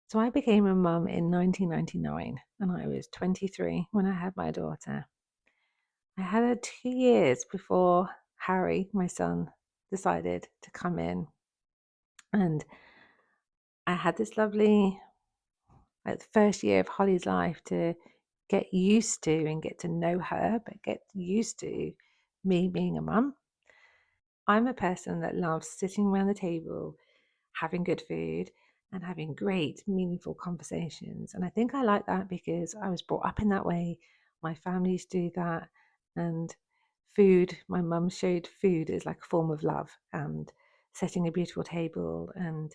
So I became a mum in 1999 and I was 23 when I had my daughter. I had her 2 years before Harry, my son, decided to come in. And I had this lovely, like, the first year of Holly's life to get used to and get to know her, but get used to me being a mum. I'm a person that loves sitting around the table, having good food, and having great, meaningful conversations. And I think I like that because I was brought up in that way. My families do that. And food, my mum showed food as like a form of love and setting a beautiful table. And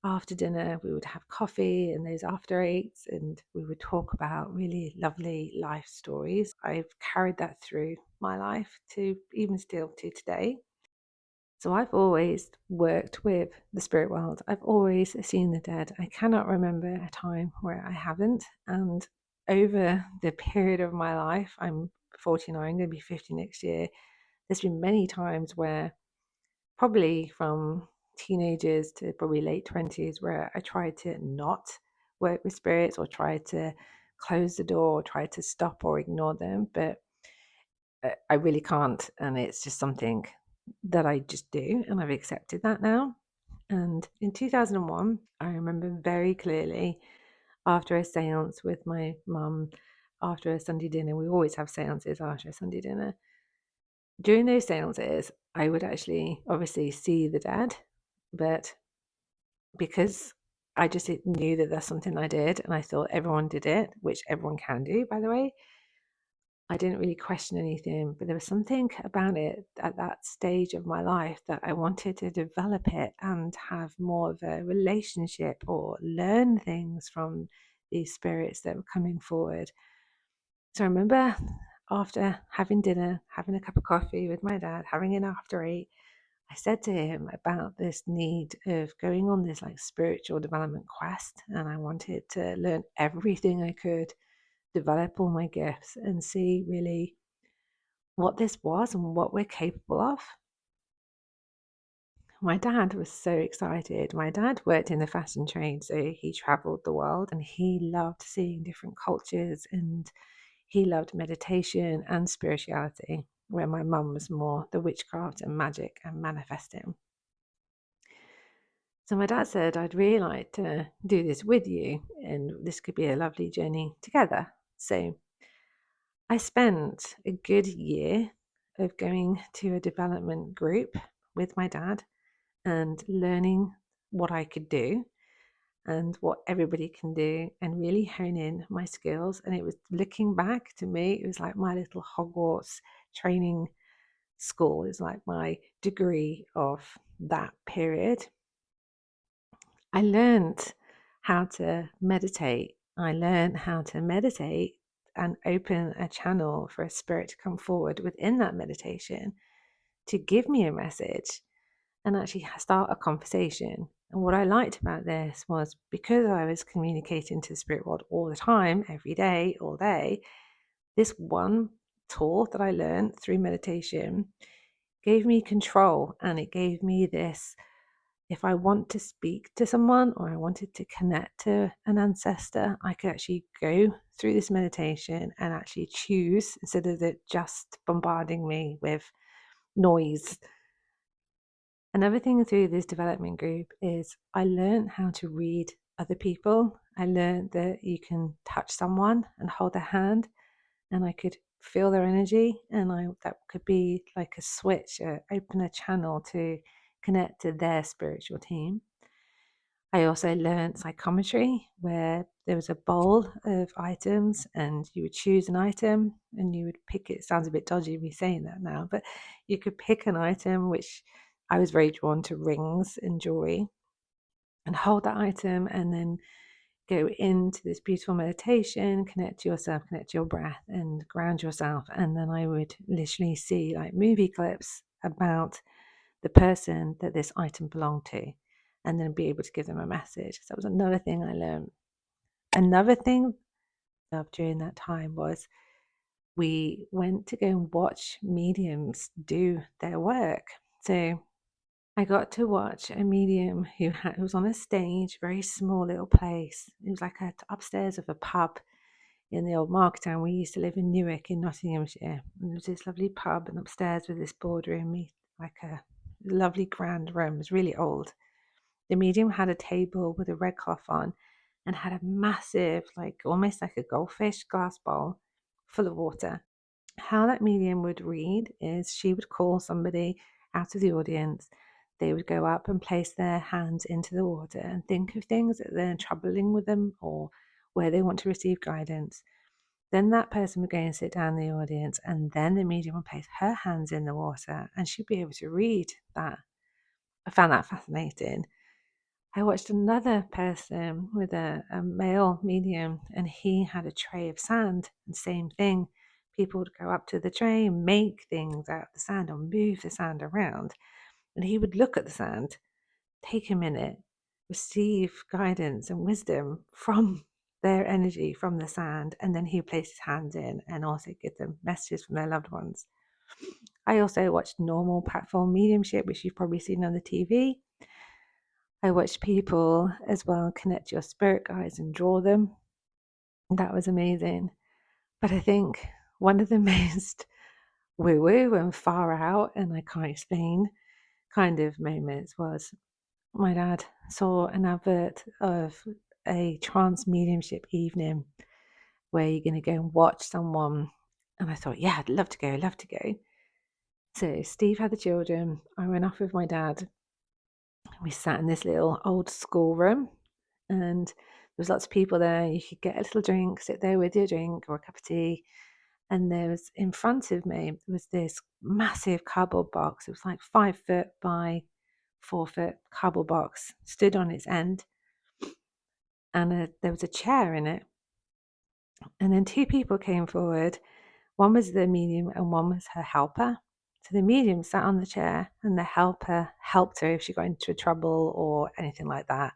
after dinner, we would have coffee and those after eights, and we would talk about really lovely life stories. I've carried that through my life to even still to today. So I've always worked with the spirit world. I've always seen the dead. I cannot remember a time where I haven't. And over the period of my life, I'm 49, I'm going to be 50 next year. There's been many times where, probably from teenagers to probably late 20s, where I tried to not work with spirits or try to close the door or try to stop or ignore them. But I really can't. And it's just something that I just do. And I've accepted that now. And in 2001, I remember very clearly, after a seance with my mum, after a Sunday dinner, we always have seances after a Sunday dinner. During those seances, I would actually obviously see the dead, but because I just knew that that's something I did and I thought everyone did it, which everyone can do, by the way, I didn't really question anything, but there was something about it at that stage of my life that I wanted to develop it and have more of a relationship or learn things from these spirits that were coming forward. So I remember after having dinner, having a cup of coffee with my dad, having an after eight, I said to him about this need of going on this like spiritual development quest, and I wanted to learn everything I could, develop all my gifts, and see really what this was and what we're capable of. My dad was so excited. My dad worked in the fashion trade, so he traveled the world and he loved seeing different cultures and he loved meditation and spirituality, where my mum was more the witchcraft and magic and manifesting. So my dad said, I'd really like to do this with you and this could be a lovely journey together. So I spent a good year of going to a development group with my dad and learning what I could do and what everybody can do and really hone in my skills. And it was, looking back, to me, it was like my little Hogwarts training school. It's like my degree of that period. I learned how to meditate. I learned how to meditate and open a channel for a spirit to come forward within that meditation to give me a message and actually start a conversation. And what I liked about this was, because I was communicating to the spirit world all the time, every day, all day, this one tool that I learned through meditation gave me control, and it gave me this, if I want to speak to someone or I wanted to connect to an ancestor, I could actually go through this meditation and actually choose, instead of it just bombarding me with noise. Another thing through this development group is I learned how to read other people. I learned that you can touch someone and hold their hand, and I could feel their energy, and that could be like a switch, open a channel to connect to their spiritual team. I also learned psychometry, where there was a bowl of items and you would choose an item and you would pick it. It sounds a bit dodgy me saying that now, but you could pick an item, which I was very drawn to rings and jewelry, and hold that item and then go into this beautiful meditation, connect to yourself, connect to your breath, and ground yourself. And then I would literally see like movie clips about the person that this item belonged to, and then be able to give them a message. So that was another thing I learned. Another thing during that time was we went to go and watch mediums do their work. So I got to watch a medium who was on a stage, very small little place. It was like upstairs of a pub in the old market town. We used to live in Newark in Nottinghamshire. And there was this lovely pub, and upstairs with this boardroom, like a lovely grand room. It was really old. The medium had a table with a red cloth on and had a massive, like almost like a goldfish glass bowl full of water. How that medium would read is she would call somebody out of the audience. They would go up and place their hands into the water and think of things that they're troubling with them or where they want to receive guidance. Then that person would go and sit down in the audience, and then the medium would place her hands in the water and she'd be able to read that. I found that fascinating. I watched another person with a male medium, and he had a tray of sand, and same thing. People would go up to the tray and make things out of the sand or move the sand around. And he would look at the sand, take a minute, receive guidance and wisdom from their energy from the sand, and then he would place his hands in and also give them messages from their loved ones. I also watched normal platform mediumship, which you've probably seen on the TV. I watched people as well connect your spirit guides and draw them. That was amazing. But I think one of the most woo-woo and far out, and I can't explain kind of moments was my dad saw an advert of a trance mediumship evening where you're going to go and watch someone. And I thought, yeah, I'd love to go, love to go. So Steve had the children. I went off with my dad. We sat in this little old school room, and there was lots of people there. You could get a little drink, sit there with your drink or a cup of tea. And there was, in front of me, was this massive cardboard box. It was like 5 foot by 4 foot cardboard box, stood on its end. And there was a chair in it. And then two people came forward. One was the medium and one was her helper. So the medium sat on the chair and the helper helped her if she got into trouble or anything like that.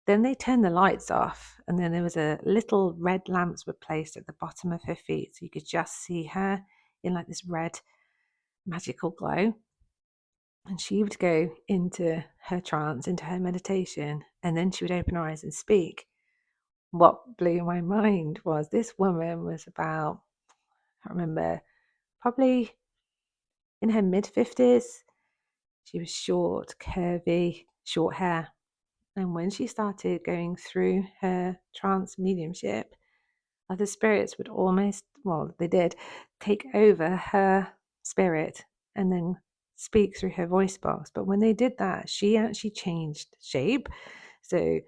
Then they turned the lights off, and then there was a little red lamps were placed at the bottom of her feet, so you could just see her in like this red magical glow. And she would go into her trance, into her meditation, and then she would open her eyes and speak. What blew my mind was this woman was about, I remember, probably in her mid-50s. She was short, curvy, short hair. And when she started going through her trance mediumship, other spirits would almost, well, they did, take over her spirit and then speak through her voice box. But when they did that, she actually changed shape. So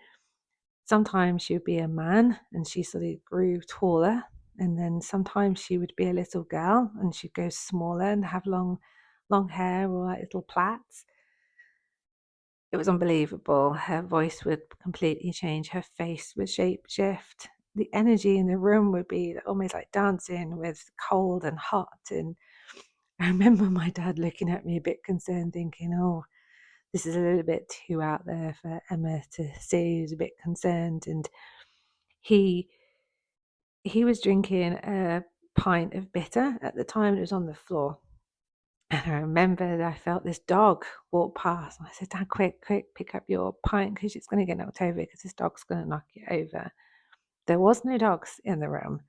sometimes she would be a man and she sort of grew taller. And then sometimes she would be a little girl and she'd go smaller and have long hair or like little plaits. It was unbelievable. Her voice would completely change. Her face would shape shift. The energy in the room would be almost like dancing with cold and hot. And I remember my dad looking at me a bit concerned, thinking, oh, this is a little bit too out there for Emma to see. He was a bit concerned. And he was drinking a pint of bitter at the time. It was on the floor. And I remember that I felt this dog walk past. And I said, Dad, quick, pick up your pint because it's going to get knocked over because this dog's going to knock you over. There was no dogs in the room,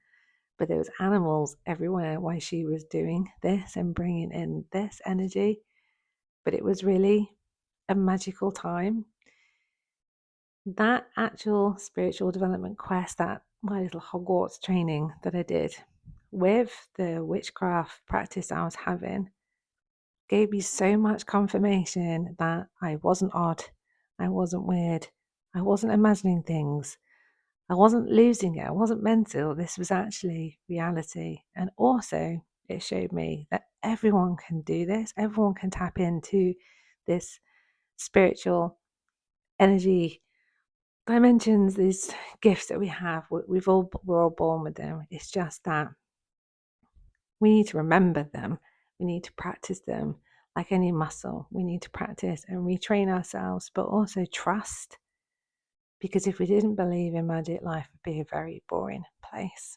but there was animals everywhere while she was doing this and bringing in this energy. But it was really a magical time. That actual spiritual development quest, that my little Hogwarts training that I did with the witchcraft practice I was having, gave me so much confirmation that I wasn't odd, I wasn't weird, I wasn't imagining things, I wasn't losing it, I wasn't mental. This was actually reality. And also, it showed me that everyone can do this, everyone can tap into this spiritual energy dimensions, these gifts that we have. We're all born with them. It's just that we need to remember them. We need to practice them like any muscle. We need to practice and retrain ourselves, but also trust. Because if we didn't believe in magic, life would be a very boring place.